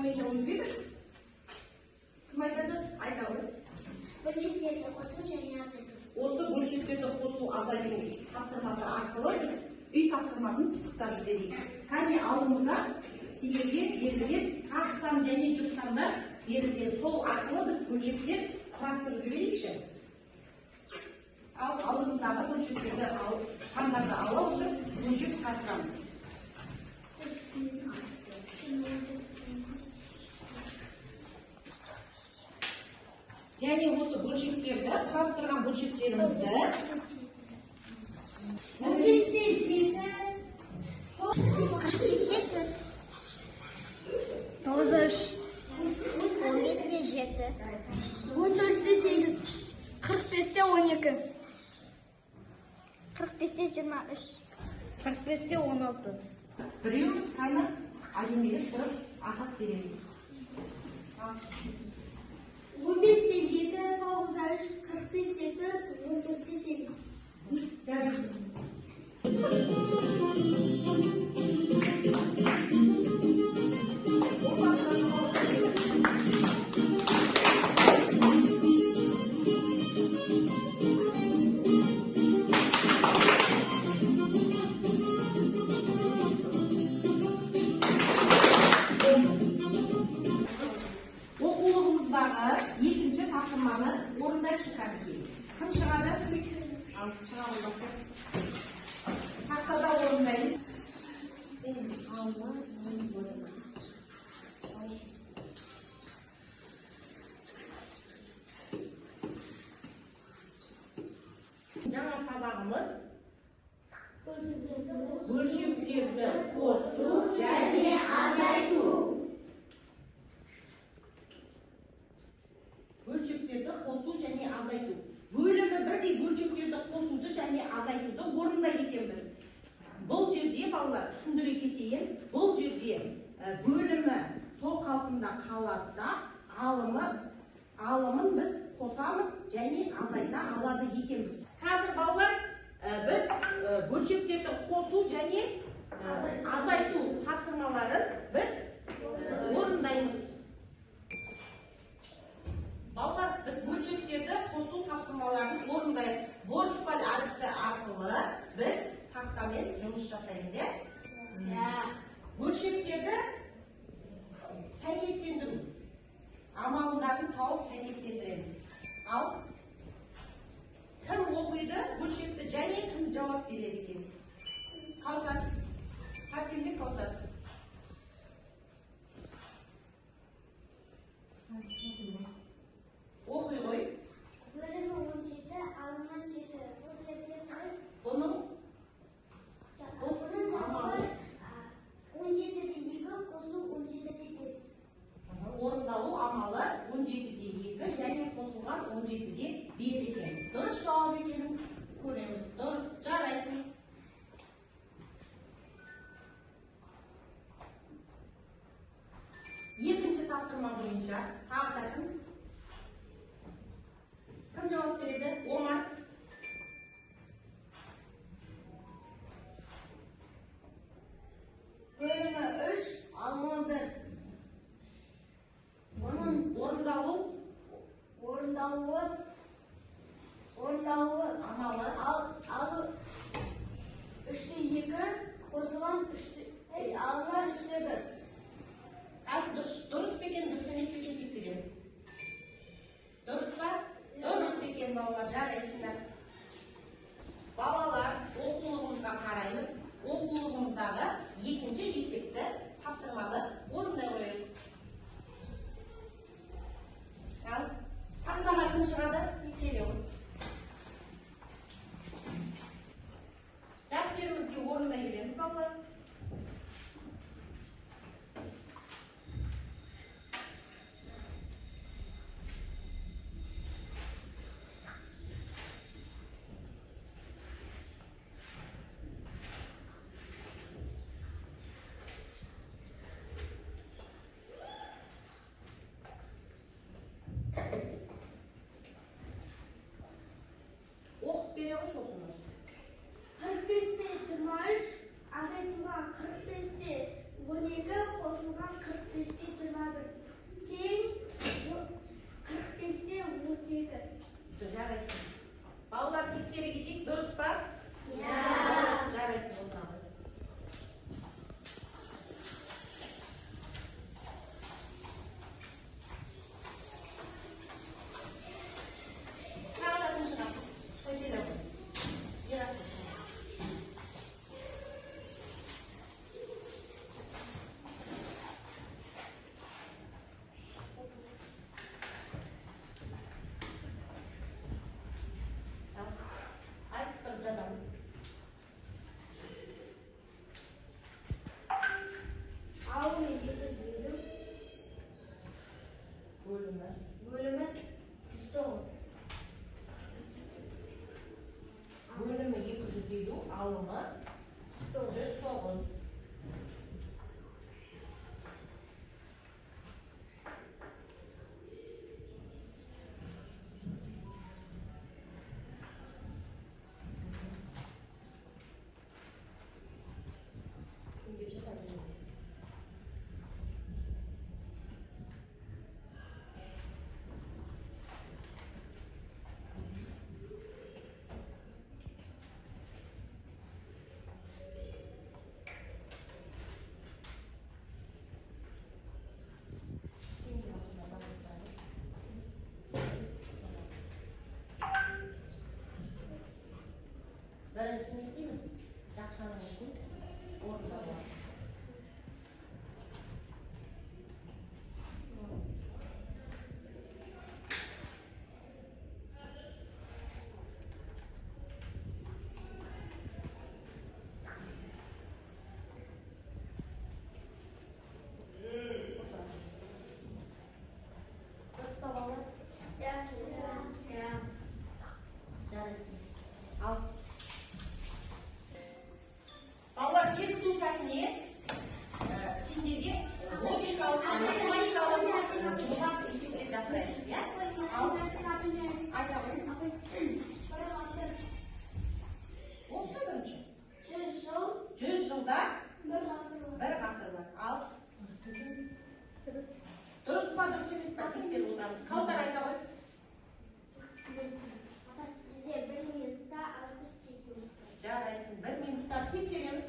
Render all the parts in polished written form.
бойынша өзбек. Кім айтады? Айта ғой. Бөлшектерді қосу және азайту. Осы бөлшектерді қосу азайту тапсырмасы арқылы біз үй тапсырмасын пысықтап жіберейік. Кәне алдымызда сіздерге берілген ақ сан және жүз сандар берілген. Сол арқылы біз бөлшектер құрастырып жіберейікші. Ал алдымыздағы бөлшектерді сандарды ала отырып бөлшек құрастырамыз. Және осы бөлшектерді, құрастырған бөлшектерімізді 15-те 7, 15-те 4, 9, 15-те 7, 14-те 8, 45-те 12, 45-те 23, 45-те 16. біреуміз қайнақ әдемелеп тұрып ақат береміз. 15-те 7, 9-да 3, 45-те 4, 14-те Оқулығымыздағы екінші тапсырманы орындайықшы кәдімгі. Кім шығады? Ал, шыға қойдық. Тақтада орындаймыз. Жаңа сабағымыз бөлшектерді қосу және азайту. Бөлшектерді қосу және азайту. Бөлімі бірдей бөлшектерді қосуды және азайтуды орындайды екенбіз. Бұл жерде балалар түсіндіре кетейін. Бұл жерде бөлімі сол қалпында қалады да, алымын біз қосамыз және азайта алады екенбіз. Қазір балалар біз бөлшектерді қосу және азайту тапсырмаларын біз орындаймыз. Балалар, біз бөлшектерді қосу тапсырмаларын орындаймыз. Бордпаль әдісі арқылы біз тақтамен жұмыс жасаймыз, е? Бөлшектерді сәйкестендіру. Амалдарын тауып сәйкестендіреміз. Ал кім оқиды бөлшекті және кім жауап береді екен? Каусат. Сәрсенбек Каусат. Оқи ғой. Бөлімі 17, алынған 7. Бұл жерде біз Бұның амалы 17-де 2, қосу 17-де 5. орындалу амалы 17-де 2 және қосылған 17-де 5 екен. Дұрыс жауап екенін көреміз. Дұрыс, жарайсың. Екінші тапсырма бойынша тағы да кім? Кім жауап береді? Омар. Бөлімі 3, алымы 1. Оның Орындалу орындалуы амалы алу 3-те 2, қосылған алынған 3-те 1. Дұрыс пе екен, дұрыс емес пе екен тексереміз. Дұрыс па? Дұрыс екен балалар, жарайсыңдар. Балалар, оқулығымызға қараймыз. Оқулығымыздағы екінші есепті тапсырманы орындай қойып. Ал, тақтаға кім шығады? Тексере ғой. Дәптерімізге орындай береміз балалар. Бере қош оқыңыз. 45-те 23, азайтылған 45-те 12, қосылған 45-те 21. елу алымы 109. Birinchi ne isteymiz? Yaxshilanib uchun o'rnida bor. Al. Балалар, серікту сәтіне сендерге логикалық, математикалық жұмбақ есептер жасырайсыз, иә? Ал, айта ғой. Осы бірінші. 100 жылда бір ғасыр бар. Ал. Дұрыс па, дұрыс емес па, тексеріп отырамыз. Каусар айта ғой. Жарайсың, 1 минутта тексереміз.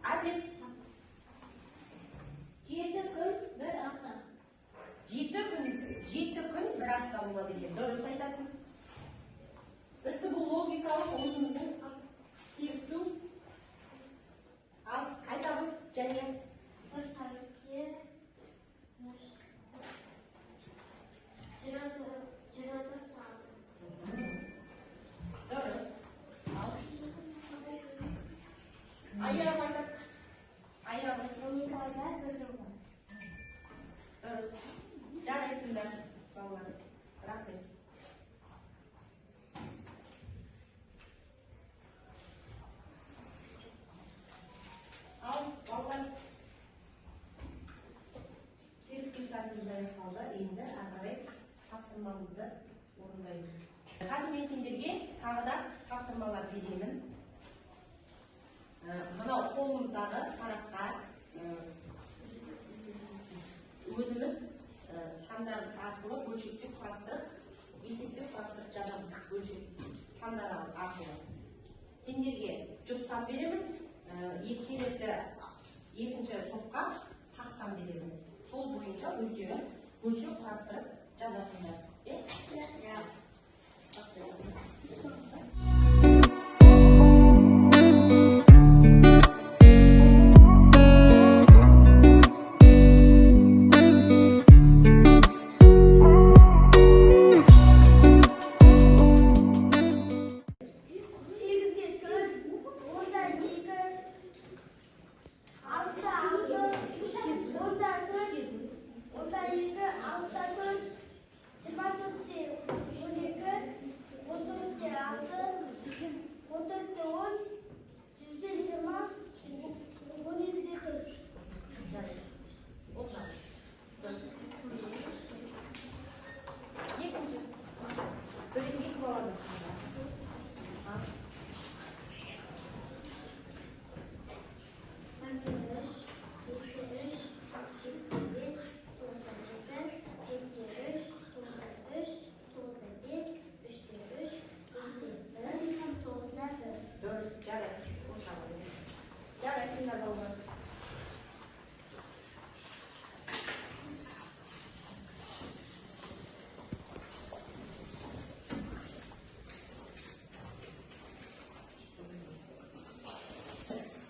Әдет. 7 күн бір апта. 7 күн бір апта болады екен. Дұрыс айтасың. Бізді бұл логикалық өзіміздің серікту. Ал, айта ғой, және. Бір тарихте 24 saat. Dürüst. Al. Ayağım ayda. Ayağım. 12 ayda bir yıl var. Dürüst. Caraysınlar. Vallahi. Bırakın. Al. Vallahi. Serip güzellikleri kaldı. Eğinde arkalayıp tapsırmamızı orundayız. Қазір мен сендерге тағы да тапсырмалар беремін. Мынау қолымыздағы параққа өзіміз сандар арқылы бөлшектеп құрастырып, есептеп құрастырып жазамыз. Бөлшек сандар арқылы. Сендерге жұп сан беремін, келесі екінші топқа тақ сан беремін. Сол бойынша өздері бөлшек құрастырып жазасыңдар. Иә?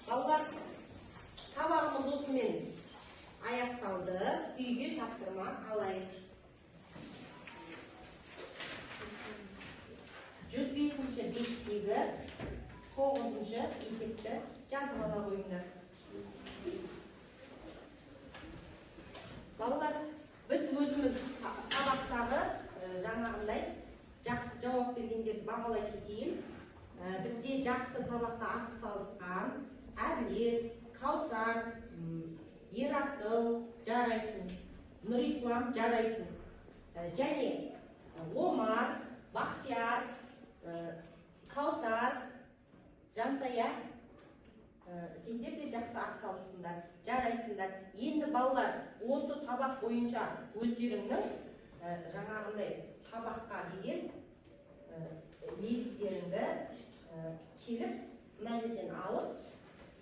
Балалар, сабағымыз осымен аяқталды. Үйге тапсырма алайық. 105-ші беттегі 9-ші есепті жазып ала қойыңдар. Балалар, Біз өзіміз сабақтағы жаңағындай жақсы жауап бергендерді бағалай кетейін. Бізде жақсы сабақта атсалысқан Әділет, Каусар, Ерасыл жарайсың, Нұрислам жарайсың, және Омар, Бақтияр, Каусар, Жансая, сендер де жақсы атсалыстыңдар, жарайсыңдар. Енді балалар осы сабақ бойынша өздеріңнің жаңағындай сабаққа деген негіздеріңді келіп мына жерден алып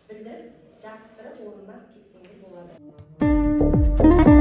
білдіріп жабыстырып орнына кетсеңдер болады.